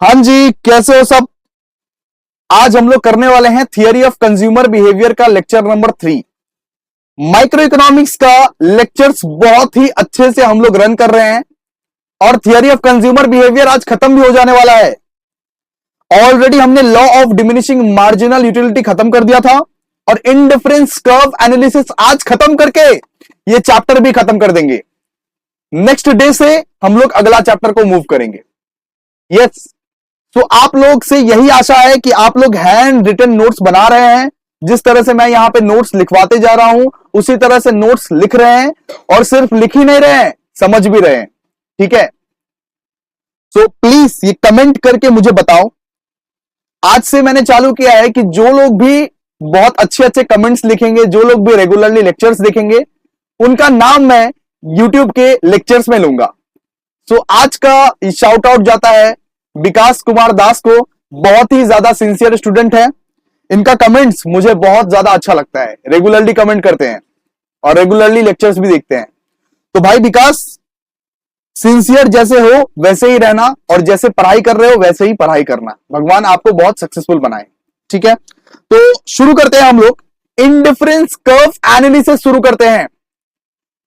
हाँ जी, कैसे हो सब। आज हम लोग करने वाले हैं थियरी ऑफ कंज्यूमर बिहेवियर का लेक्चर नंबर 3। माइक्रो इकोनॉमिक्स का लेक्चर्स बहुत ही अच्छे से हम लोग रन कर रहे हैं और थियरी ऑफ कंज्यूमर बिहेवियर आज खत्म भी हो जाने वाला है। ऑलरेडी हमने law of diminishing marginal utility खत्म कर दिया था और इनडिफरेंस कर्व एनालिसिस आज खत्म करके ये चैप्टर भी खत्म कर देंगे। नेक्स्ट डे से हम लोग अगला चैप्टर को मूव करेंगे। यस, तो आप लोग से यही आशा है कि आप लोग हैंड रिटन नोट्स बना रहे हैं। जिस तरह से मैं यहां पे नोट्स लिखवाते जा रहा हूं उसी तरह से नोट्स लिख रहे हैं और सिर्फ लिख ही नहीं रहे हैं, समझ भी रहे हैं। ठीक है, सो प्लीज ये कमेंट करके मुझे बताओ। आज से मैंने चालू किया है कि जो लोग भी बहुत अच्छे अच्छे कमेंट्स लिखेंगे, जो लोग भी रेगुलरली लेक्चर्स देखेंगे, उनका नाम मैं यूट्यूब के लेक्चर्स में लूंगा। सो आज का शाउट आउट जाता है विकास कुमार दास को। बहुत ही ज्यादा सिंसियर स्टूडेंट है। इनका कमेंट्स मुझे बहुत ज्यादा अच्छा लगता है, रेगुलरली कमेंट करते हैं और रेगुलरली लेक्चर्स भी देखते हैं। तो भाई विकास, सिंसियर जैसे हो वैसे ही रहना और जैसे पढ़ाई कर रहे हो वैसे ही पढ़ाई करना। भगवान आपको बहुत सक्सेसफुल बनाए। ठीक है, तो शुरू करते हैं हम लोग। इनडिफरेंस कर्व एनालिसिस शुरू करते हैं।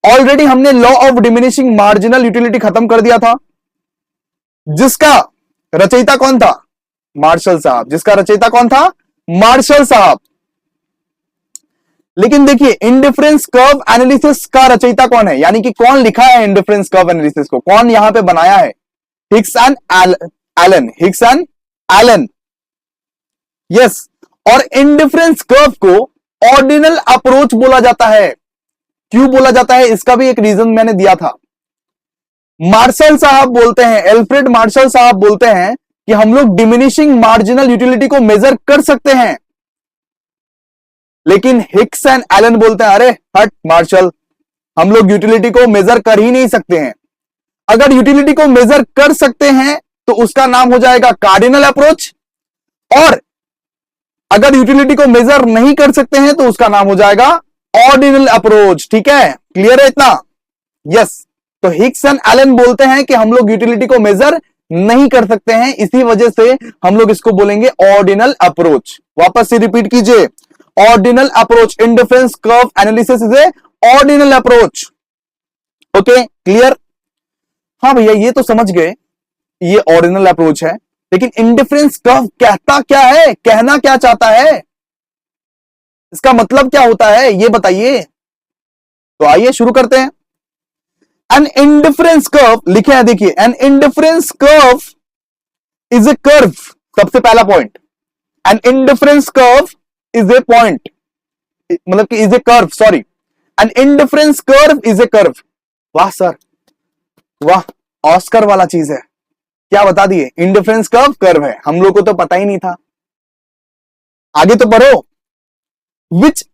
ऑलरेडी हमने law of diminishing marginal utility खत्म कर दिया था, जिसका रचयिता कौन था? मार्शल साहब। जिसका रचयिता कौन था? मार्शल साहब। लेकिन देखिए, इंडिफरेंस कर्व एनालिसिस का रचयिता कौन है, यानी कि कौन लिखा है इंडिफरेंस कर्व एनालिसिस को, कौन यहां पे बनाया है? Hicks and Allen. Hicks and Allen. Yes, और इंडिफरेंस कर्व को ऑर्डिनल अप्रोच बोला जाता है। क्यों बोला जाता है, इसका भी एक रीजन मैंने दिया था। मार्शल साहब बोलते हैं, एल्फ्रेड मार्शल साहब बोलते हैं कि हम लोग डिमिनिशिंग मार्जिनल यूटिलिटी को मेजर कर सकते हैं। लेकिन हिक्स एंड एलन बोलते हैं, अरे हट मार्शल, हम लोग यूटिलिटी को मेजर कर ही नहीं सकते हैं। अगर यूटिलिटी को मेजर कर सकते हैं तो उसका नाम हो जाएगा कार्डिनल अप्रोच, और अगर यूटिलिटी को मेजर नहीं कर सकते हैं तो उसका नाम हो जाएगा ऑर्डिनल अप्रोच। ठीक है, क्लियर है इतना? यस, तो हिक्स एंड एलन बोलते हैं कि हम लोग यूटिलिटी को मेजर नहीं कर सकते हैं, इसी वजह से हम लोग इसको बोलेंगे ऑर्डिनल अप्रोच। वापस से रिपीट कीजिए, ordinal approach. Indifference curve analysis is a ordinal approach. Okay, clear? हाँ भैया, ये तो समझ गए, ये ऑर्डिनल अप्रोच है। लेकिन इंडिफरेंस कर्व कहता क्या है, कहना क्या चाहता है, इसका मतलब क्या होता है, ये बताइए। तो आइए शुरू करते हैं। एन इंडिफरेंस कर्व लिखे हैं, देखिए, an indifference curve is a curve. सबसे पहला point, an indifference curve is a point, मतलब कि is a curve, sorry, an indifference curve is a curve. वाह सर, वाह, ऑस्कर वाला चीज है, क्या बता दिए, इंडिफरेंस कर्व कर्व है। हम लोग को तो पता ही नहीं था। आगे तो पढ़ो। Which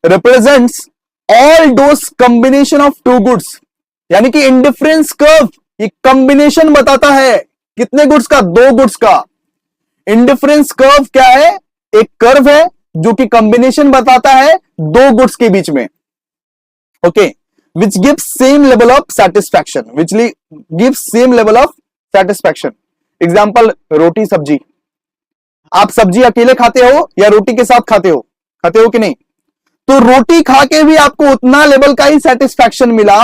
represents all those combination of two goods, यानी कि इंडिफरेंस कर्व ये कॉम्बिनेशन बताता है। कितने गुड्स का? दो गुड्स का। इंडिफरेंस कर्व क्या है? एक कर्व है जो कि कॉम्बिनेशन बताता है दो गुड्स के बीच में। Okay, which gives same level of satisfaction, which gives same level of satisfaction. Example, रोटी सब्जी। आप सब्जी अकेले खाते हो या रोटी के साथ खाते हो कि नहीं? तो रोटी खा के भी आपको उतना लेवल का ही सेटिस्फैक्शन मिला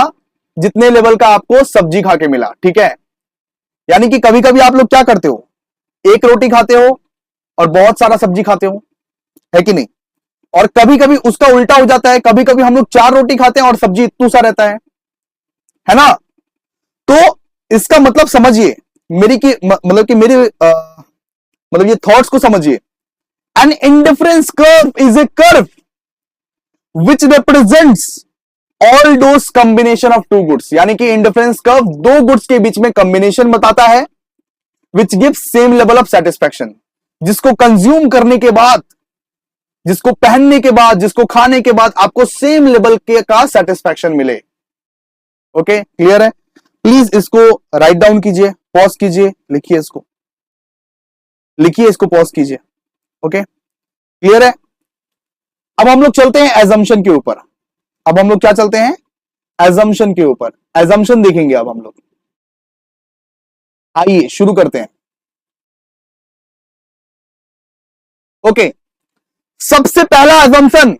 जितने लेवल का आपको सब्जी खा के मिला। ठीक है, यानी कि कभी कभी आप लोग क्या करते हो, एक रोटी खाते हो और बहुत सारा सब्जी खाते हो, है कि नहीं? और कभी कभी उसका उल्टा हो जाता है, कभी कभी हम लोग 4 रोटी खाते हैं और सब्जी इतू सा रहता है ना? तो इसका मतलब समझिए, मतलब ये थॉट्स को समझिए। An indifference curve is a curve which represents all those combination of two goods, यानी कि इंडिफरेंस कर्व दो गुड्स के बीच में कॉम्बिनेशन बताता है। विच gives same level of satisfaction, जिसको कंज्यूम करने के बाद, जिसको पहनने के बाद, जिसको खाने के बाद आपको सेम लेवल के का सेटिस्फैक्शन मिले। ओके, क्लियर है? प्लीज इसको राइट डाउन कीजिए, पॉज कीजिए, लिखिए इसको, लिखिए इसको, पॉज कीजिए। ओके, क्लियर है? अब हम लोग चलते हैं एजम्पशन के ऊपर। अब हम लोग क्या चलते हैं? एजम्पशन के ऊपर। एजम्पशन देखेंगे अब हम लोग। आइए शुरू करते हैं। ओके, सबसे पहला अजम्पशन,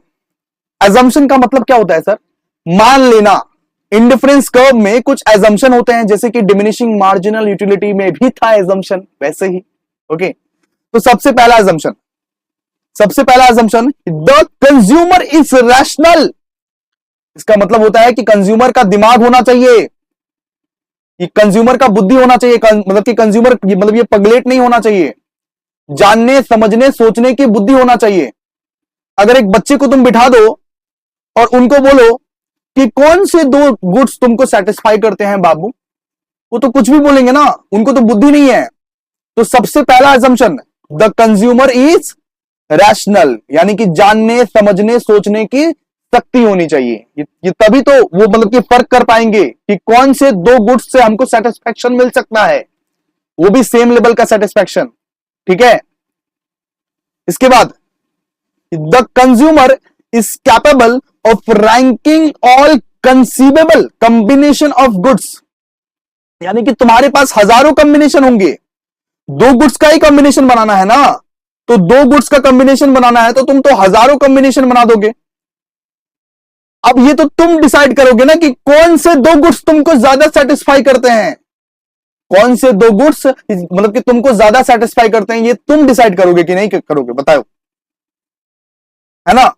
एजम्पशन का मतलब क्या होता है सर? मान लेना। इंडिफरेंस कर्व में कुछ एजम्पशन होते हैं, जैसे कि डिमिनिशिंग मार्जिनल यूटिलिटी में भी था एजम्पशन, वैसे ही। ओके, तो सबसे पहला assumption, the consumer is rational. इसका मतलब होता है कि कंज्यूमर का दिमाग होना चाहिए, ये कंज्यूमर का बुद्धि होना चाहिए, मतलब कि कंज्यूमर मतलब ये पगलेट नहीं होना चाहिए, जानने समझने सोचने की बुद्धि होना चाहिए। अगर एक बच्चे को तुम बिठा दो और उनको बोलो कि कौन से दो गुड्स तुमको सेटिस्फाई करते हैं बाबू, वो तो कुछ भी बोलेंगे ना, उनको तो बुद्धि नहीं है। तो सबसे पहला assumption, the consumer is rational, यानी कि जानने समझने सोचने की शक्ति होनी चाहिए। ये तभी तो वो मतलब कि फर्क कर पाएंगे कि कौन से दो गुड्स से हमको सेटिस्फैक्शन मिल सकता है, वो भी सेम लेवल का सेटिस्फैक्शन। ठीक है, इसके बाद the consumer is capable of ranking all conceivable combination of goods, यानी कि तुम्हारे पास हजारों कॉम्बिनेशन होंगे, दो गुड्स का ही कॉम्बिनेशन बनाना है ना, तो दो गुड्स का कॉम्बिनेशन बनाना है तो तुम तो हजारों कॉम्बिनेशन बना दोगे। अब ये तो तुम डिसाइड करोगे ना कि कौन से दो गुड्स तुमको ज्यादा सेटिस्फाई करते हैं, कौन से दो गुड्स मतलब कि तुमको ज्यादा सेटिस्फाई करते हैं, ये तुम डिसाइड करोगे कि नहीं करोगे, बताओ, है ना।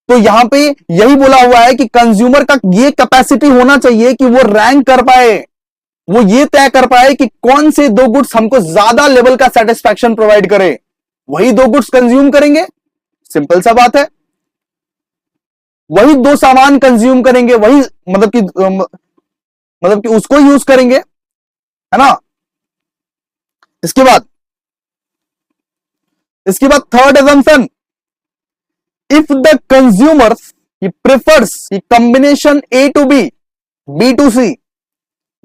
तो यहां पे यही बोला हुआ है कि कंज्यूमर का ये कैपेसिटी होना चाहिए कि वो रैंक कर पाए, वो ये तय कर पाए कि कौन से दो गुड्स हमको ज्यादा लेवल का सेटिस्फैक्शन प्रोवाइड करे, वही दो गुड्स कंज्यूम करेंगे। सिंपल सा बात है, वही दो सामान कंज्यूम करेंगे, वही मतलब कि उसको यूज करेंगे, है ना। इसके बाद third assumption, if the consumer prefers combination A to B, B to C,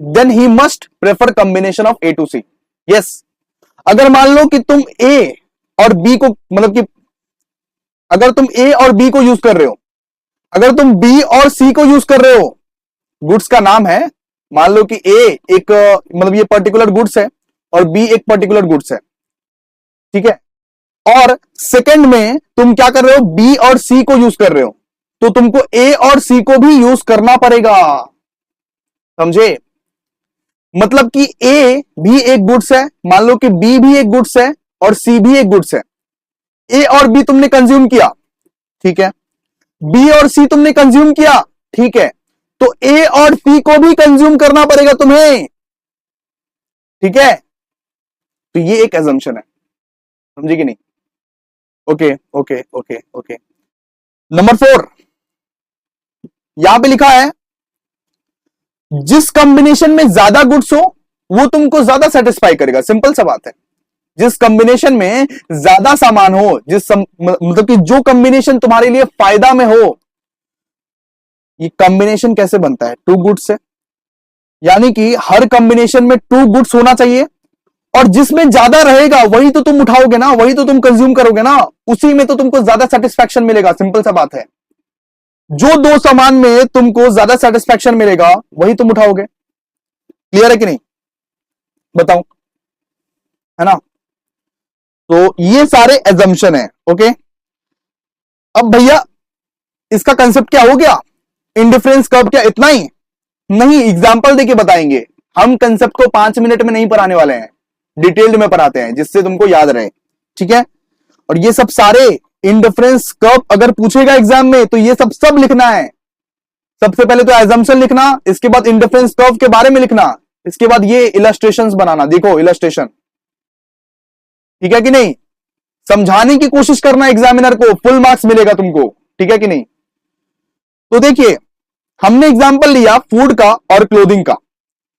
then he must prefer combination of A to C. Yes, अगर मान लो कि तुम ए और बी को मतलब कि अगर तुम ए और बी को यूज कर रहे हो, अगर तुम बी और सी को यूज कर रहे हो, गुड्स का नाम है, मान लो कि ए एक मतलब ये पर्टिकुलर गुड्स है और बी एक पर्टिकुलर गुड्स है, ठीक है, और सेकंड में तुम क्या कर रहे हो, बी और सी को यूज कर रहे हो, तो तुमको ए और सी को भी यूज करना पड़ेगा, समझे। मतलब कि ए भी एक गुड्स है, मान लो कि बी भी एक गुड्स है और सी भी एक गुड्स है। ए और बी तुमने कंज्यूम किया, ठीक है, बी और सी तुमने कंज्यूम किया, ठीक है, तो ए और सी को भी कंज्यूम करना पड़ेगा तुम्हें, ठीक है। तो ये एक एजम्पशन है, समझे कि नहीं। Okay okay okay okay. Number 4, यहां पे लिखा है, जिस कॉम्बिनेशन में ज्यादा गुड्स हो वो तुमको ज्यादा सेटिस्फाई करेगा। सिंपल सा बात है, जिस कॉम्बिनेशन में ज्यादा सामान हो, मतलब कि जो कॉम्बिनेशन तुम्हारे लिए फायदा में हो। ये कॉम्बिनेशन कैसे बनता है, टू गुड्स से, यानी कि हर कॉम्बिनेशन में टू गुड्स होना चाहिए, और जिसमें ज्यादा रहेगा वही तो तुम उठाओगे ना, वही तो तुम कंज्यूम करोगे ना, उसी में तो तुमको ज्यादा सेटिस्फैक्शन मिलेगा। सिंपल सा बात है, जो दो सामान में तुमको ज्यादा सेटिस्फैक्शन मिलेगा वही तुम उठाओगे। क्लियर है कि नहीं, बताओ, है ना। तो ये सारे एजम्पशन है। ओके, अब भैया इसका कंसेप्ट क्या हो गया, इंडिफरेंस कर्व, क्या इतना ही? नहीं, एग्जांपल देके बताएंगे। हम कंसेप्ट को 5 मिनट में नहीं पढ़ाने वाले हैं, डिटेल्ड में पढ़ाते हैं जिससे तुमको याद रहे, ठीक है। और ये सब सारे इंडिफरेंस कर्व अगर पूछेगा एग्जाम में तो ये सब लिखना है। सबसे पहले तो एजम्पशन लिखना, इसके बाद इंडिफरेंस कर्व के बारे में लिखना, इसके बाद ये इलस्ट्रेशंस बनाना। देखो इलस्ट्रेशन, ठीक है कि नहीं, समझाने की कोशिश करना एग्जामिनर को, फुल मार्क्स मिलेगा तुमको, ठीक है कि नहीं। तो देखिए, हमने एग्जांपल लिया फूड का और क्लोथिंग का,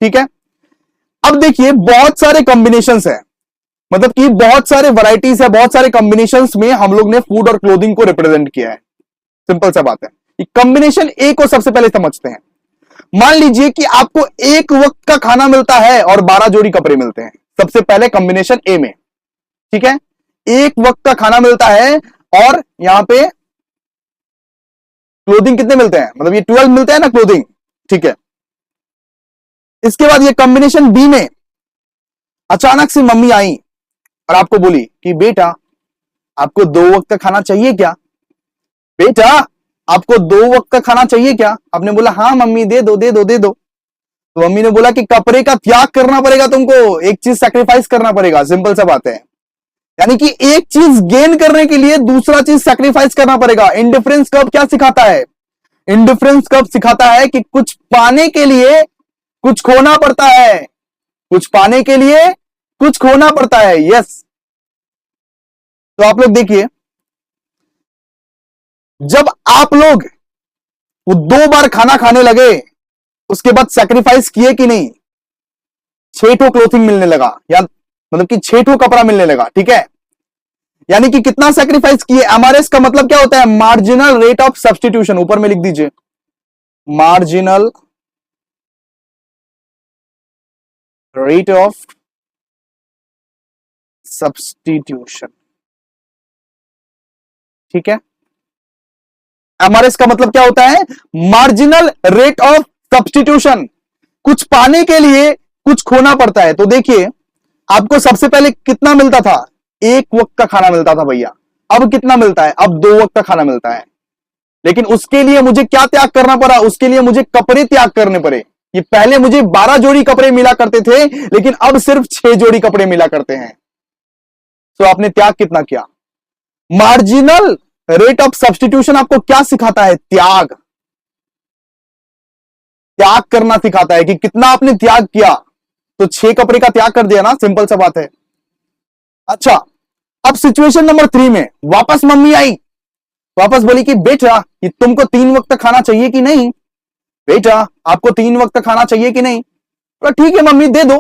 ठीक है। अब देखिए बहुत सारे कॉम्बिनेशंस है, मतलब कि बहुत सारे वैरायटीज है, बहुत सारे कॉम्बिनेशंस में हम लोग ने फूड और क्लोथिंग को रिप्रेजेंट किया है। सिंपल सा बात है, कॉम्बिनेशन ए को सबसे पहले समझते हैं। मान लीजिए कि आपको एक वक्त का खाना मिलता है और 12 जोड़ी कपड़े मिलते हैं, सबसे पहले कॉम्बिनेशन ए में, ठीक है। एक वक्त का खाना मिलता है और यहां पे क्लोथिंग कितने मिलते हैं, मतलब ये 12 मिलते हैं ना क्लोथिंग, ठीक है। इसके बाद ये कॉम्बिनेशन बी में अचानक से मम्मी आई और आपको बोली कि बेटा आपको 2 वक्त का खाना चाहिए क्या? बेटा आपको 2 वक्त का खाना चाहिए क्या? आपने बोला हाँ मम्मी दे दो दे दो दे दो। तो मम्मी ने बोला कि कपड़े का त्याग करना पड़ेगा तुमको, एक चीज सैक्रिफाइस करना पड़ेगा। सिंपल सा बात है, यानी कि एक चीज गेन करने के लिए दूसरा चीज सैक्रिफाइस करना पड़ेगा। इंडिफरेंस कब क्या सिखाता है? इंडिफरेंस कब सिखाता है कि कुछ पाने के लिए कुछ खोना पड़ता है, कुछ पाने के लिए कुछ खोना पड़ता है। यस, तो आप लोग देखिए, जब आप लोग वो 2 बार खाना खाने लगे उसके बाद सैक्रिफाइस किए कि नहीं? 6 क्लोथिंग मिलने लगा, या मतलब कि 6 कपड़ा मिलने लगा, ठीक है? यानी कि कितना सैक्रिफाइस किए? एमआरएस का मतलब क्या होता है? Marginal rate of substitution. ऊपर में लिख दीजिए, मार्जिनल रेट ऑफ सब्स्टिट्यूशन, ठीक है? एमआरएस का मतलब क्या होता है? Marginal rate of substitution. कुछ पाने के लिए कुछ खोना पड़ता है। तो देखिए, आपको सबसे पहले कितना मिलता था? 1 वक्त का खाना मिलता था भैया। अब कितना मिलता है? अब 2 वक्त का खाना मिलता है। लेकिन उसके लिए मुझे क्या त्याग करना पड़ा? उसके लिए मुझे कपड़े त्याग करने पड़े। ये पहले मुझे 12 जोड़ी कपड़े मिला करते थे, लेकिन अब सिर्फ 6 जोड़ी कपड़े मिला करते हैं। तो आपने त्याग कितना किया? मार्जिनल रेट ऑफ सब्स्टिट्यूशन आपको क्या सिखाता है? त्याग। त्याग करना सिखाता है कि कितना आपने त्याग किया। तो 6 कपड़े का त्याग कर दिया ना, सिंपल सा बात है। अच्छा, अब सिचुएशन नंबर 3 में वापस मम्मी आई, वापस बोली कि बेटा ये तुमको 3 वक्त खाना चाहिए कि नहीं? बेटा आपको 3 वक्त खाना चाहिए कि नहीं? तो ठीक है मम्मी दे दो,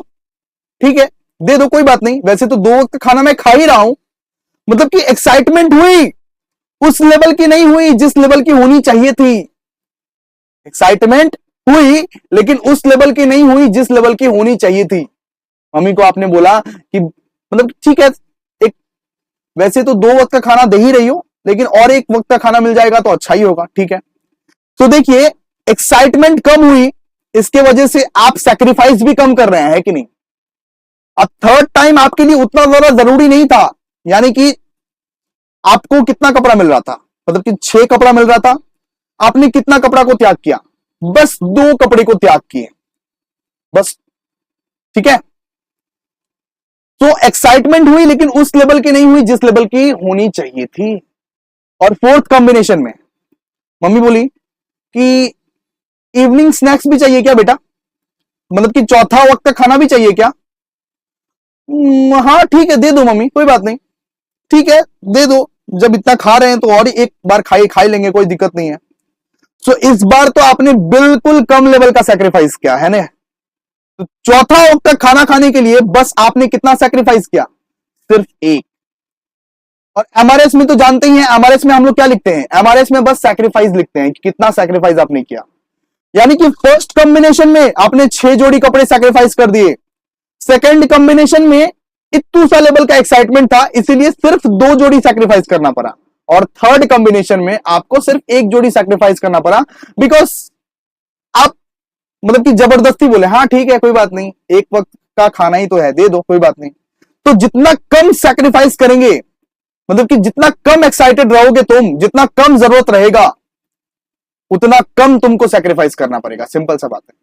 ठीक है दे दो, कोई बात नहीं, वैसे तो 2 वक्त खाना मैं खा ही रहा हूं। मतलब कि एक्साइटमेंट हुई, उस लेवल की नहीं हुई जिस लेवल की होनी चाहिए थी। एक्साइटमेंट हुई लेकिन उस लेवल की नहीं हुई जिस लेवल की होनी चाहिए थी। मम्मी को आपने बोला कि मतलब ठीक है, एक वैसे तो 2 वक्त का खाना दे ही रही हो, लेकिन और 1 वक्त का खाना मिल जाएगा तो अच्छा ही होगा, ठीक है? तो देखिए, एक्साइटमेंट कम हुई, इसके वजह से आप सैक्रिफाइस भी कम कर रहे हैं, है कि नहीं? अब थर्ड टाइम आपके लिए उतना ज्यादा जरूरी नहीं था। यानी कि आपको कितना कपड़ा मिल रहा था? मतलब कि 6 कपड़ा मिल रहा था, आपने कितना कपड़ा को त्याग किया? बस 2 कपड़े को त्याग किए, बस, ठीक है? तो एक्साइटमेंट हुई लेकिन उस लेवल की नहीं हुई जिस लेवल की होनी चाहिए थी। और फोर्थ कॉम्बिनेशन में मम्मी बोली कि इवनिंग स्नैक्स भी चाहिए क्या बेटा? मतलब कि चौथा वक्त का खाना भी चाहिए क्या? हाँ ठीक है दे दो मम्मी, कोई बात नहीं, ठीक है दे दो, जब इतना खा रहे हैं तो और एक बार खा ही लेंगे, कोई दिक्कत नहीं है। सो इस बार तो आपने बिल्कुल कम लेवल का सैक्रिफाइस किया है ना। तो चौथा वक्त का खाना खाने के लिए बस आपने कितना सैक्रिफाइस किया? सिर्फ 1। और एमआरएस में तो जानते ही हैं, एमआरएस में हम लोग क्या लिखते हैं? एमआरएस में बस सैक्रिफाइस लिखते हैं कि कितना सैक्रिफाइस आपने किया। यानी कि फर्स्ट कॉम्बिनेशन में आपने 6 जोड़ी कपड़े सैक्रिफाइस कर दिए, सेकंड कॉम्बिनेशन में इतू सा लेवल का एक्साइटमेंट था इसीलिए सिर्फ 2 जोड़ी सैक्रिफाइस करना पड़ा, और थर्ड कॉम्बिनेशन में आपको सिर्फ 1 जोड़ी सैक्रिफाइस करना पड़ा, बिकॉज आप मतलब कि जबरदस्ती बोले हाँ ठीक है कोई बात नहीं, 1 वक्त का खाना ही तो है, दे दो कोई बात नहीं। तो जितना कम सैक्रिफाइस करेंगे, मतलब कि जितना कम एक्साइटेड रहोगे तुम, जितना कम जरूरत रहेगा उतना कम तुमको सैक्रिफाइस करना पड़ेगा। सिंपल सा बात है।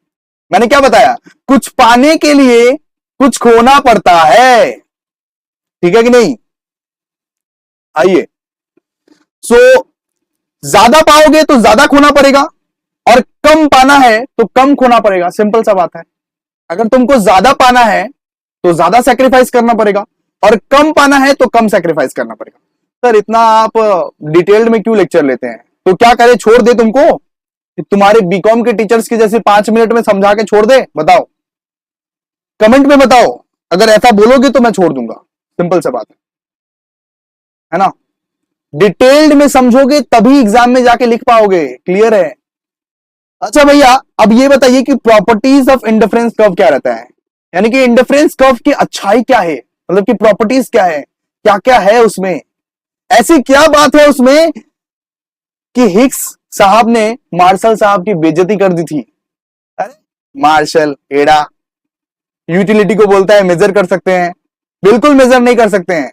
मैंने क्या बताया? कुछ पाने के लिए कुछ खोना पड़ता है, ठीक है कि नहीं? आइए, सो ज्यादा पाओगे तो ज्यादा खोना पड़ेगा, और कम पाना है तो कम खोना पड़ेगा। सिंपल सा बात है। अगर तुमको ज्यादा पाना है तो ज्यादा सैक्रिफाइस करना पड़ेगा, और कम पाना है तो कम सैक्रिफाइस करना पड़ेगा। सर इतना आप डिटेल्ड में क्यों लेक्चर लेते हैं? तो क्या करे, छोड़ दे तुमको? तुम्हारे बीकॉम के टीचर्स की जैसे 5 मिनट में समझा के छोड़ दे? बताओ, कमेंट में बताओ। अगर ऐसा बोलोगे तो मैं छोड़ दूंगा। सिंपल सा बात है ना? डिटेल्ड में समझोगे तभी एग्जाम में जाके लिख पाओगे। क्लियर है? अच्छा भैया, अब ये बताइए कि प्रॉपर्टीज ऑफ इंडिफरेंस कर्व क्या रहता है? यानी कि इंडिफरेंस कर्व की अच्छाई क्या है, मतलब कि प्रॉपर्टीज क्या है, क्या क्या है उसमें, ऐसी क्या बात है उसमें कि हिक्स साहब ने मार्शल साहब की बेइज्जती कर दी थी? अरे मार्शल एड़ा, यूटिलिटी को बोलता है मेजर कर सकते हैं, बिल्कुल मेजर नहीं कर सकते हैं।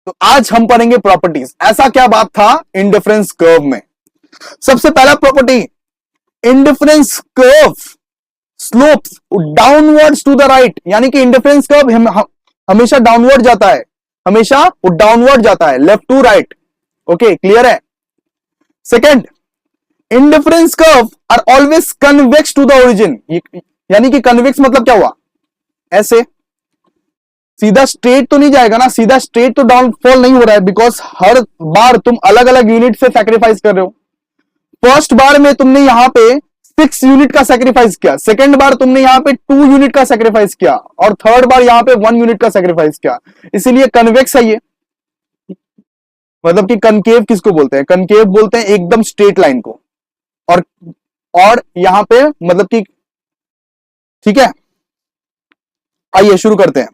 तो आज हम पढ़ेंगे प्रॉपर्टीज। ऐसा क्या बात था इंडिफरेंस कर्व में। सबसे पहला property, indifference curve slopes downwards to the right, यानी कि इंडिफरेंस कर्व हमेशा डाउनवर्ड जाता है, हमेशा वो डाउनवर्ड जाता है, left to right. Okay, clear है। Second, indifference curve are always convex to the origin, यानी कि कन्वेक्स मतलब क्या हुआ, ऐसे सीधा स्ट्रेट तो नहीं जाएगा ना, सीधा स्ट्रेट तो डाउनफॉल नहीं हो रहा है, बिकॉज हर बार तुम अलग अलग यूनिट से सैक्रिफाइस कर रहे हो। फर्स्ट बार में तुमने यहां पे 6 यूनिट का सैक्रिफाइस किया, सेकंड बार तुमने यहां पे 2 यूनिट का सैक्रिफाइस किया, और थर्ड बार यहां पे 1 यूनिट का सैक्रिफाइस किया, इसीलिए कन्वेक्स है ये। मतलब कि कनकेव किसको बोलते हैं, कनकेव बोलते हैं एकदम स्ट्रेट लाइन को, और यहां पे मतलब कि, ठीक है। आइए शुरू करते हैं।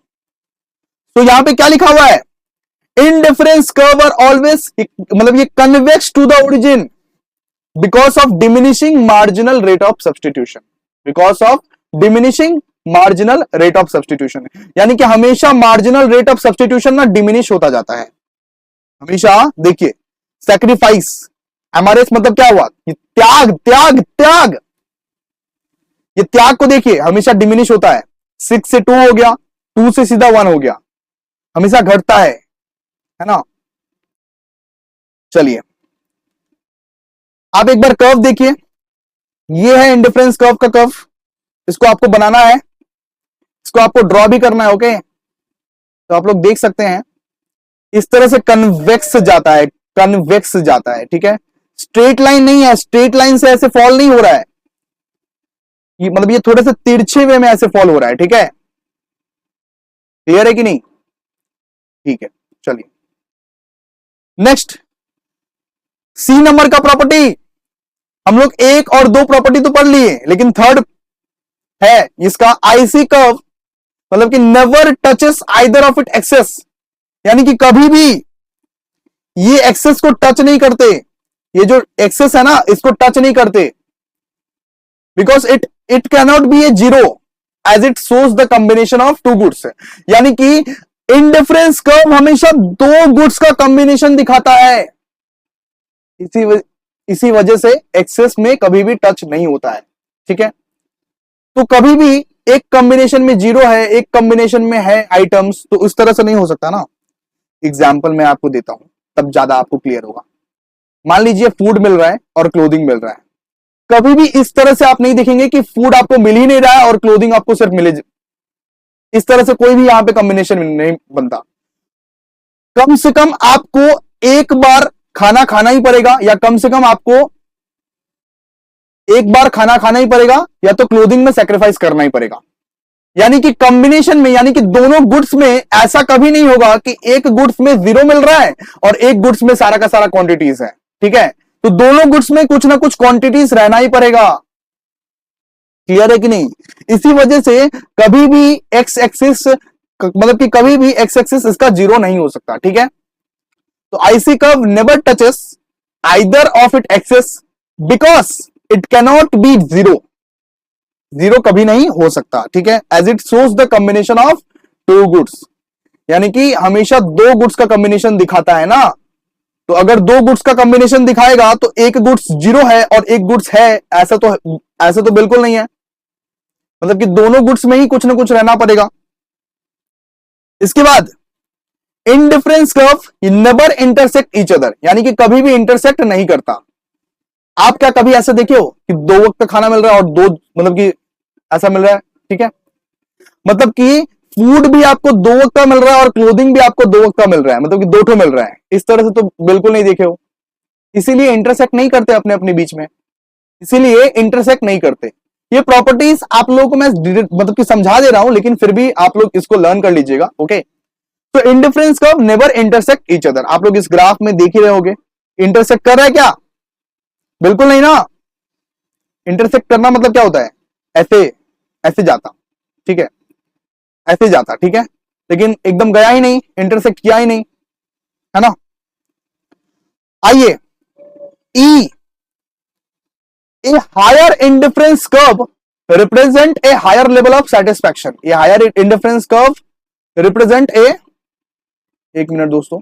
तो यहां पे क्या लिखा हुआ है, इंडिफरेंस कर्व आर ऑलवेज, मतलब ये convex to the origin because of diminishing marginal rate of substitution, because of diminishing marginal rate of substitution, यानी कि हमेशा मार्जिनल रेट ऑफ सब्सटीट्यूशन ना डिमिनिश होता जाता है हमेशा। देखिए सैक्रिफाइस, एमआरएस मतलब क्या हुआ, ये त्याग त्याग त्याग, ये त्याग को देखिए हमेशा डिमिनिश होता है। 6 से 2 हो गया, 2 से सीधा 1 हो गया, हमेशा घटता है ना। चलिए आप एक बार कर्व देखिए, ये है इंडिफरेंस कर्व का कर्व, इसको आपको बनाना है, इसको आपको ड्रॉ भी करना है। ओके, तो आप लोग देख सकते हैं इस तरह से कन्वेक्स जाता है, कन्वेक्स जाता है, ठीक है। स्ट्रेट लाइन नहीं है, स्ट्रेट लाइन से ऐसे फॉल नहीं हो रहा है, ये मतलब ये थोड़े से तिरछे वे में ऐसे फॉल हो रहा है, ठीक है। क्लियर है कि नहीं, ठीक है। चलिए नेक्स्ट, सी नंबर का प्रॉपर्टी, हम लोग 1 और 2 प्रॉपर्टी तो पढ़ लिए, लेकिन थर्ड है इसका आईसी कर्व, मतलब कि never touches either of it axes, यानी कि कभी भी ये एक्सेस को टच नहीं करते, ये जो एक्सेस है ना इसको टच नहीं करते, because it cannot be a zero as it shows the combination of 2 goods, यानी कि इंडिफरेंस कर्व हमेशा 2 गुड्स का कॉम्बिनेशन दिखाता है, इसी वजह से एक्सेस में कभी भी टच नहीं होता है, ठीक है। तो कभी भी एक कॉम्बिनेशन में 0 है, एक कॉम्बिनेशन में है आइटम्स, तो उस तरह से नहीं हो सकता ना। एग्जाम्पल मैं आपको देता हूं, तब ज्यादा आपको क्लियर होगा। मान लीजिए फूड मिल रहा है और क्लोथिंग मिल रहा है, कभी भी इस तरह से आप नहीं देखेंगे कि फूड आपको मिल ही नहीं रहा है और क्लोथिंग आपको सिर्फ मिले, इस तरह से कोई भी यहां पे कॉम्बिनेशन नहीं बनता। कम से कम आपको एक बार खाना खाना ही पड़ेगा, या कम से कम आपको एक बार खाना खाना ही पड़ेगा, या तो क्लोथिंग में सैक्रिफाइस करना ही पड़ेगा। यानी कि कॉम्बिनेशन में, यानी कि दोनों गुड्स में ऐसा कभी नहीं होगा कि एक गुड्स में 0 मिल रहा है और एक गुड्स में सारा का सारा क्वांटिटीज है, ठीक है। तो दोनों गुड्स में कुछ ना कुछ क्वांटिटीज रहना ही पड़ेगा। क्लियर है कि नहीं, इसी वजह से कभी भी एक्स एक्सिस, मतलब कि कभी भी एक्स एक्सिस इसका 0 नहीं हो सकता, ठीक है। तो IC curve never touches either of it axes because it cannot be 0 कभी नहीं हो सकता, ठीक है, as it shows the combination of 2 goods, यानी कि हमेशा 2 गुड्स का कॉम्बिनेशन दिखाता है ना। तो अगर 2 गुड्स का कॉम्बिनेशन दिखाएगा तो एक गुड्स 0 है और एक गुड्स है, ऐसा तो बिल्कुल नहीं है, मतलब कि दोनों गुड्स में ही कुछ ना कुछ रहना पड़ेगा। इसके बाद indifference curve never intersect each other, यानी कि कभी भी इंटरसेक्ट नहीं करता। आप क्या कभी ऐसे देखे हो कि 2 वक्त का खाना मिल रहा है और 2 मतलब कि ऐसा मिल रहा है, ठीक है, मतलब कि फूड भी आपको 2 वक्त का मिल रहा है और क्लोथिंग भी आपको 2 वक्त का मिल रहा है, मतलब कि 2 ठो मिल रहा है, इस तरह से तो बिल्कुल नहीं देखे हो। इसीलिए इंटरसेक्ट नहीं करते अपने अपने बीच में, इसीलिए इंटरसेक्ट नहीं करते। ये प्रॉपर्टीज आप लोगों को मैं मतलब कि समझा दे रहा हूं, लेकिन फिर भी आप लोग इसको लर्न कर लीजिएगा। ओके, तो indifference curve never intersect each other, आप लोग इस ग्राफ में देख ही रहे होगे, इंटरसेक्ट कर रहा है क्या, बिल्कुल नहीं ना। इंटरसेक्ट करना मतलब क्या होता है, ऐसे ऐसे जाता, ठीक है, ऐसे जाता, ठीक है, लेकिन एकदम गया ही नहीं, इंटरसेक्ट किया ही नहीं, है ना। आइए, ई a higher indifference curve represent a higher level of satisfaction. ये higher indifference curve represent a, एक मिनट दोस्तों,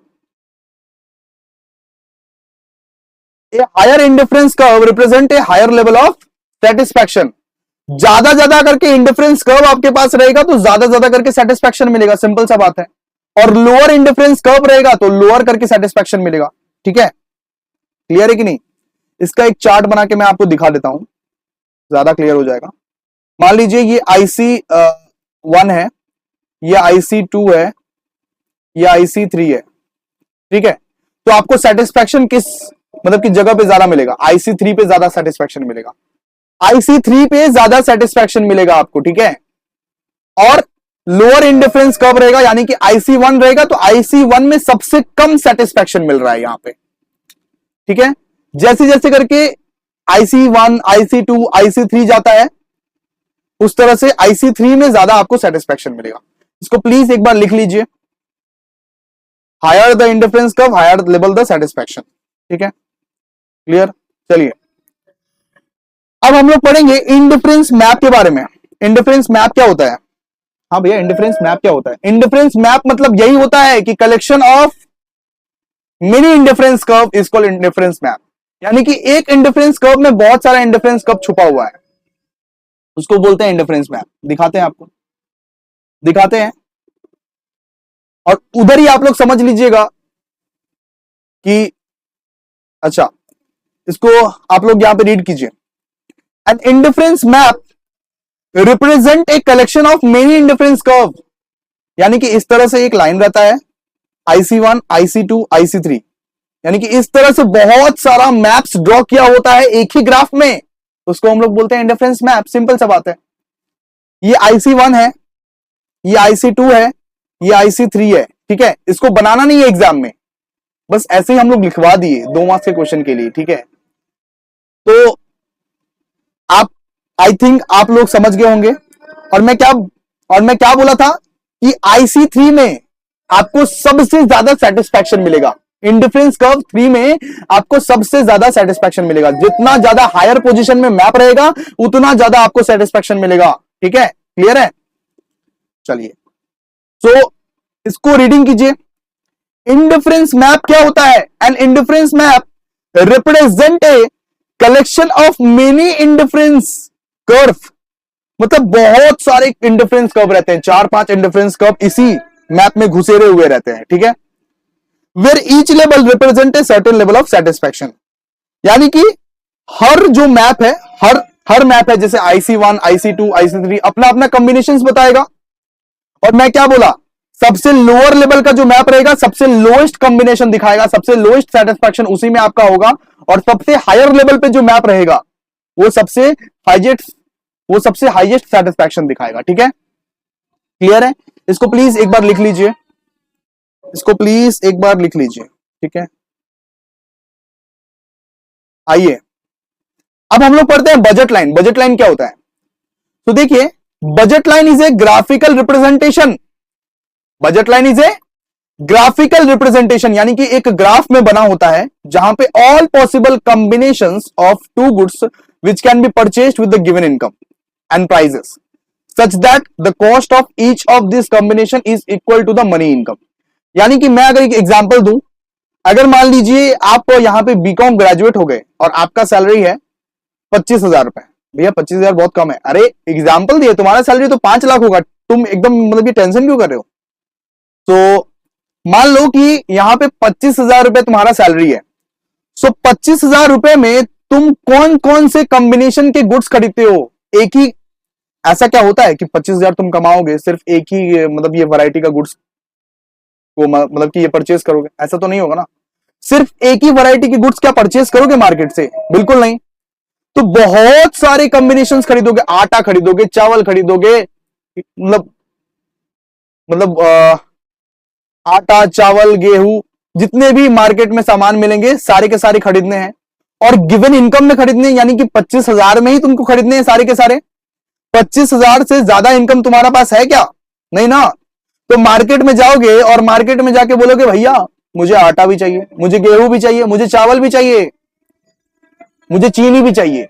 a higher indifference curve represent a higher level of satisfaction. ज्यादा ज्यादा करके इंडिफरेंस कर्व आपके पास रहेगा तो ज्यादा ज्यादा करके सेटिस्फैक्शन मिलेगा, सिंपल सा बात है। और लोअर इंडिफरेंस कर्व रहेगा तो लोअर करके सेटिस्फैक्शन मिलेगा। ठीक है, क्लियर है कि नहीं? इसका एक चार्ट बना के मैं आपको दिखा देता हूं, ज्यादा क्लियर हो जाएगा। मान लीजिए ये IC1 है, ये IC2 है, ये IC3 है। ठीक है, तो आपको सेटिस्फैक्शन किस मतलब किस जगह पे ज्यादा मिलेगा? IC3 पे ज्यादा सेटिस्फैक्शन मिलेगा, IC3 पे ज्यादा सेटिस्फैक्शन मिलेगा आपको। ठीक है, और लोअर इंडिफरेंस कब रहेगा, यानी कि IC1 रहेगा तो IC1 में सबसे कम सेटिस्फैक्शन मिल रहा है यहां पे। ठीक है, जैसे जैसे करके IC1, IC2, IC3 जाता है उस तरह से IC3 में ज्यादा आपको सेटिस्फैक्शन मिलेगा। इसको प्लीज एक बार लिख लीजिए, higher the indifference curve higher level the satisfaction. ठीक है, क्लियर? चलिए अब हम लोग पढ़ेंगे इंडिफरेंस मैप के बारे में। इंडिफरेंस मैप क्या होता है? हाँ भैया, इंडिफरेंस मैप क्या होता है? इंडिफरेंस मैप मतलब यही होता है कि collection of many indifference curve is called indifference map. यानी कि एक इंडिफरेंस कर्व में बहुत सारा इंडिफरेंस कर्व छुपा हुआ है, उसको बोलते हैं इंडिफरेंस मैप। दिखाते हैं आपको, दिखाते हैं, और उधर ही आप लोग समझ लीजिएगा कि अच्छा, इसको आप लोग यहां पे रीड कीजिए। An indifference map represent a collection of many indifference curve. यानी कि इस तरह से एक लाइन रहता है, IC1, IC2, IC3, यानी कि इस तरह से बहुत सारा मैप्स ड्रॉ किया होता है एक ही ग्राफ में, उसको हम लोग बोलते हैं इंडिफरेंस मैप। सिंपल सा बात है। ये IC1 है, ये IC2 है, ये IC3 है। ठीक है, इसको बनाना नहीं है एग्जाम में, बस ऐसे ही हम लोग लिखवा दिए 2 मार्क्स के क्वेश्चन के लिए। ठीक है, तो आप आई थिंक आप लोग समझ गए होंगे। और मैं क्या बोला था कि IC3 में आपको सबसे ज्यादा सेटिस्फैक्शन मिलेगा। इंडिफरेंस कर्व 3 में आपको सबसे ज्यादा सेटिस्फैक्शन मिलेगा। जितना ज्यादा हायर पोजीशन में मैप रहेगा उतना ज्यादा आपको सेटिस्फैक्शन मिलेगा। ठीक है, क्लियर है? चलिए, सो इसको रीडिंग कीजिए। इंडिफरेंस मैप क्या होता है? An indifference map represent a collection of many indifference curve. मतलब बहुत सारे इंडिफरेंस कर्व रहते हैं, 4-5 इंडिफरेंस कर्व इसी मैप में घुसेरे हुए रहते हैं। ठीक है, where each level represent a certain level of satisfaction. यानी कि हर जो मैप है, हर मैप है, जैसे IC1, IC2, IC3 अपना अपना कॉम्बिनेशंस बताएगा। और मैं क्या बोला, सबसे लोअर लेवल का जो मैप रहेगा सबसे लोएस्ट कॉम्बिनेशन दिखाएगा, सबसे लोएस्ट सेटिस्फैक्शन उसी में आपका होगा। और सबसे हायर लेवल पे जो मैप रहेगा वो सबसे हाईएस्ट सेटिस्फैक्शन दिखाएगा। ठीक है, क्लियर है? इसको प्लीज एक बार लिख लीजिए, इसको प्लीज एक बार लिख लीजिए। ठीक है, आइए अब हम लोग पढ़ते हैं बजट लाइन। बजट लाइन क्या होता है? तो देखिए, budget line is a graphical representation. Budget line is a graphical representation, यानी कि एक ग्राफ में बना होता है जहां पे all possible combinations of 2 goods which can be purchased with the given income and prices such that the cost of each of this combination is equal to the money income। यानी कि मैं अगर एक एग्जांपल दूं, अगर मान लीजिए आप यहां पे बीकॉम ग्रेजुएट हो गए और आपका सैलरी है 25,000 रुपए। भैया 25,000 बहुत कम है। अरे एग्जांपल दिए, तुम्हारा सैलरी तो 5 लाख होगा, तुम एकदम मतलब ये टेंशन क्यों कर रहे हो? तो मान लो कि यहां पे 25,000 रुपए तुम्हारा सैलरी है। सो 25,000 रुपए में तुम कौन कौन से कॉम्बिनेशन के गुड्स खरीदते हो? एक ही, ऐसा क्या होता है कि 25,000 तुम कमाओगे सिर्फ एक ही मतलब ये वैरायटी का गुड्स को मतलब कि ये परचेज करोगे? ऐसा तो नहीं होगा ना। सिर्फ एक ही वैरायटी के गुड्स क्या परचेज करोगे मार्केट से? बिल्कुल नहीं। तो बहुत सारे कॉम्बिनेशंस खरीदोगे, आटा खरीदोगे, चावल खरीदोगे, मतलब आटा, चावल, गेहूं, जितने भी मार्केट में सामान मिलेंगे सारे के सारे खरीदने हैं और गिवन इनकम में खरीदने हैं। यानी कि 25,000 में ही तुमको खरीदने हैं सारे के सारे। 25,000 से ज्यादा इनकम तुम्हारा पास है क्या? नहीं ना। तो मार्केट में जाओगे और मार्केट में जाके बोलोगे भैया मुझे आटा भी चाहिए, मुझे गेहूं भी चाहिए, मुझे चावल भी चाहिए, मुझे चीनी भी चाहिए,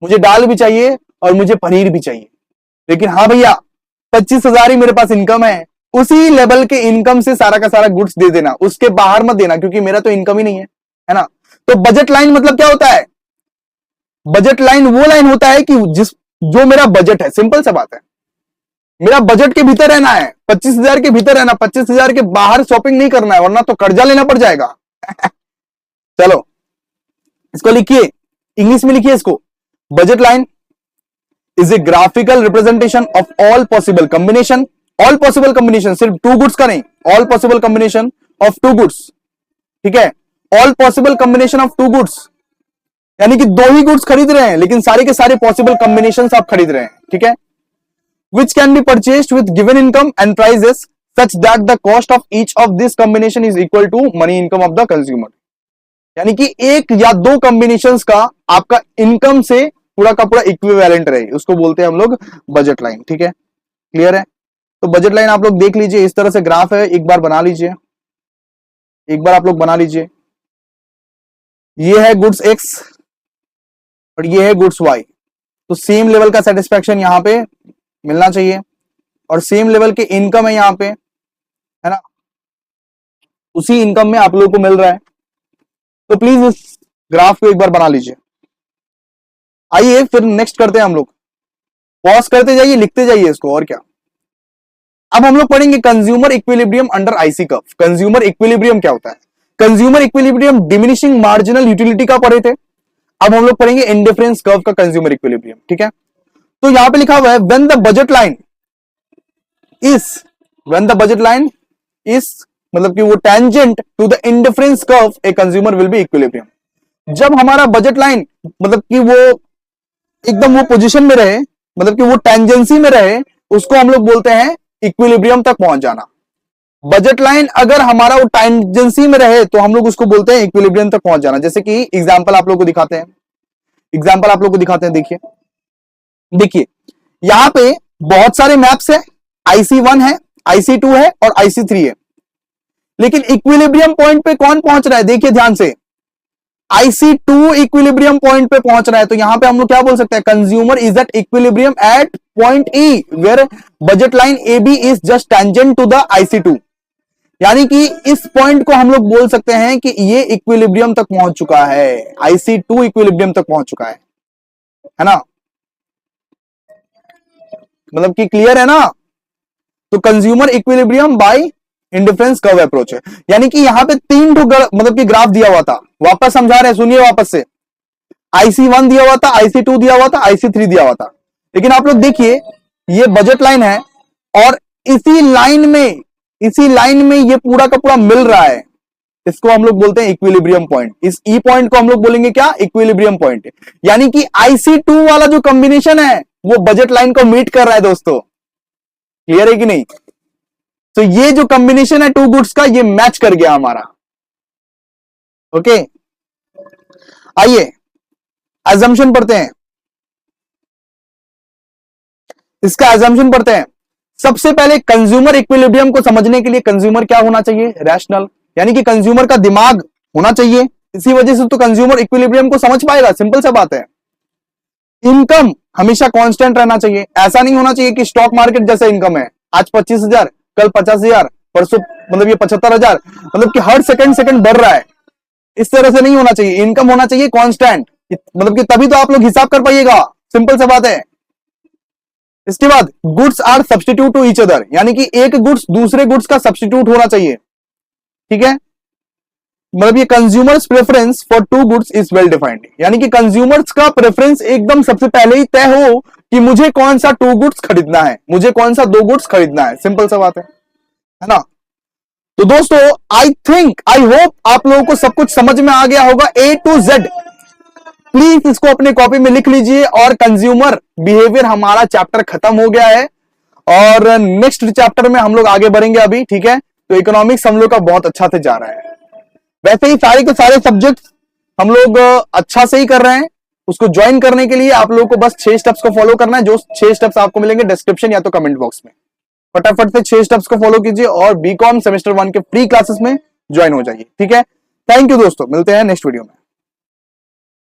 मुझे दाल भी चाहिए और मुझे पनीर भी चाहिए, लेकिन हाँ भैया 25,000 ही मेरे पास इनकम है, उसी लेवल के इनकम से सारा का सारा गुड्स दे देना, उसके बाहर मत देना, क्योंकि मेरा तो इनकम ही नहीं है ना। तो बजट लाइन मतलब क्या होता है? बजट लाइन वो लाइन होता है कि जो मेरा बजट है, सिंपल सा बात है, मेरा बजट के भीतर रहना है, 25,000 के भीतर रहना, 25,000 के बाहर शॉपिंग नहीं करना है, वरना तो कर्जा लेना पड़ जाएगा। चलो इसको लिखिए, इंग्लिश में लिखिए इसको, budget line is a graphical representation of all possible combination, all possible combination, सिर्फ टू गुड्स का नहीं, all possible combination of two goods, ठीक है, all possible combination of two goods, यानी कि दो ही गुड्स खरीद रहे हैं लेकिन सारे के सारे पॉसिबल कॉम्बिनेशन आप खरीद रहे हैं, ठीक है, which can be purchased with given income and prices such that the cost of each of this combination is equal to money income of the consumer। यानी कि एक या दो कॉम्बिनेशंस का आपका इनकम से पूरा का पूरा इक्विवेलेंट रहे, उसको बोलते हैं हम लोग बजट लाइन, ठीक है, क्लियर है। तो बजट लाइन आप लोग देख लीजिए, इस तरह से ग्राफ है, एक बार बना लीजिए, एक बार आप लोग बना लीजिए, ये है गुड्स एक्स और ये है गुड्स वाई, तो सेम लेवल का सेटिस्फैक्शन यहां पे मिलना चाहिए और सेम लेवल के इनकम है यहां पे, है ना, उसी इनकम में आप लोगों को मिल रहा है। तो प्लीज इस ग्राफ को एक बार बना लीजिए। आइए फिर नेक्स्ट करते हैं हम लोग, पॉज करते जाइए, लिखते जाइए इसको, और क्या। अब हम लोग पढ़ेंगे consumer equilibrium under IC curve. Consumer equilibrium क्या होता है? Consumer equilibrium diminishing marginal utility का पढ़े थे, अब हम लोग पढ़ेंगे इंडिफरेंस कर्व का कंज्यूमर इक्विलिब्रियम, ठीक है। तो यहां पे लिखा हुआ है when the budget line is मतलब कि वो tangent to the indifference curve a consumer will be equilibrium. जब हमारा बजट लाइन मतलब कि वो एकदम वो पोजीशन में रहे, मतलब कि वो टेंजेंसी में रहे, उसको हम लोग बोलते हैं इक्विलिब्रियम तक पहुंच जाना। बजट लाइन अगर हमारा वो टेंजेंसी में रहे तो हम लोग उसको बोलते हैं इक्विलिब्रियम तक पहुंच जाना। जैसे कि एग्जांपल आप लोग को दिखाते हैं, देखिए यहां पे बहुत सारे मैप्स है, IC1 है, IC2 है और IC3 है, लेकिन इक्विलिब्रियम पॉइंट पे कौन पहुंच रहा है? देखिए ध्यान से, IC2 इक्विलिब्रियम पॉइंट पे पहुंच रहा है, तो यहां पे हम लोग क्या बोल सकते हैं? Consumer is at equilibrium at point E where budget line AB is just tangent to the IC2। यानी कि इस पॉइंट को हम लोग बोल सकते हैं कि ये इक्विलिब्रियम तक पहुंच चुका है, IC2 इक्विलिब्रियम तक पहुंच चुका है ना, मतलब कि क्लियर है ना। तो consumer equilibrium bye indifference curve approach है, यानी कि यहां पे तीन मतलब कि ग्राफ दिया हुआ था, वापस समझा रहे हैं, सुनिए वापस से। IC1 दिया हुआ था, IC2 दिया हुआ था, IC3 दिया हुआ था, लेकिन आप लोग देखिए ये बजट लाइन है और इसी लाइन में ये पूरा का पूरा मिल रहा है, इसको हम लोग बोलते हैं इक्विलिब्रियम पॉइंट। इस ई पॉइंट को हम लोग बोलेंगे क्या? Equilibrium point. यानी कि IC2 वाला जो कॉम्बिनेशन है वो बजट लाइन को मीट कर रहा है दोस्तों, क्लियर है कि नहीं? तो ये जो कॉम्बिनेशन है टू गुड्स का, ये मैच कर गया हमारा, ओके। आइए अजम्पशन पढ़ते हैं, इसका अजम्पशन पढ़ते हैं। सबसे पहले कंज्यूमर इक्विलिब्रियम को समझने के लिए कंज्यूमर क्या होना चाहिए? रैशनल, यानी कि कंज्यूमर का दिमाग होना चाहिए, इसी वजह से तो कंज्यूमर इक्विलिब्रियम को समझ पाएगा, सिंपल सा बात है। इनकम हमेशा कांस्टेंट रहना चाहिए, ऐसा नहीं होना चाहिए कि स्टॉक मार्केट जैसा इनकम है, आज 25,000 कल 50,000 परसों मतलब ये 75,000, मतलब कि हर सेकंड बढ़ रहा है, इस तरह से नहीं होना चाहिए। इनकम होना चाहिए कांस्टेंट, मतलब कि तभी तो आप लोग हिसाब कर पाइएगा, सिंपल सा बात है। इसके बाद goods are substitute to each other, यानी कि एक गुड्स दूसरे गुड्स का सब्स्टिट्यूट होना चाहिए, ठीक है। मतलब ये consumers preference for two goods is well defined, यानी कि कंज्यूमर्स का प्रेफरेंस एकदम सबसे पहले ही तय हो कि मुझे कौन सा टू गुड्स खरीदना है, मुझे कौन सा दो गुड्स खरीदना है, सिंपल सा बात है ना। तो दोस्तों आई होप आप लोगों को सब कुछ समझ में आ गया होगा A to Z। प्लीज इसको अपने कॉपी में लिख लीजिए और कंज्यूमर बिहेवियर हमारा चैप्टर खत्म हो गया है और नेक्स्ट चैप्टर में हम लोग आगे बढ़ेंगे अभी, ठीक है। तो इकोनॉमिक्स हम लोग का बहुत अच्छा से जा रहा है, वैसे ही सारे के सारे सब्जेक्ट हम लोग अच्छा से ही कर रहे हैं। उसको ज्वाइन करने के लिए आप लोगों को बस 6 स्टेप्स को फॉलो करना है, जो 6 स्टेप्स आपको मिलेंगे डिस्क्रिप्शन या तो कमेंट बॉक्स में। फटाफट से 6 स्टेप्स को फॉलो कीजिए और बीकॉम सेमेस्टर 1 के फ्री क्लासेस में ज्वाइन हो जाइए, ठीक है। थैंक यू दोस्तों, मिलते हैं नेक्स्ट वीडियो में।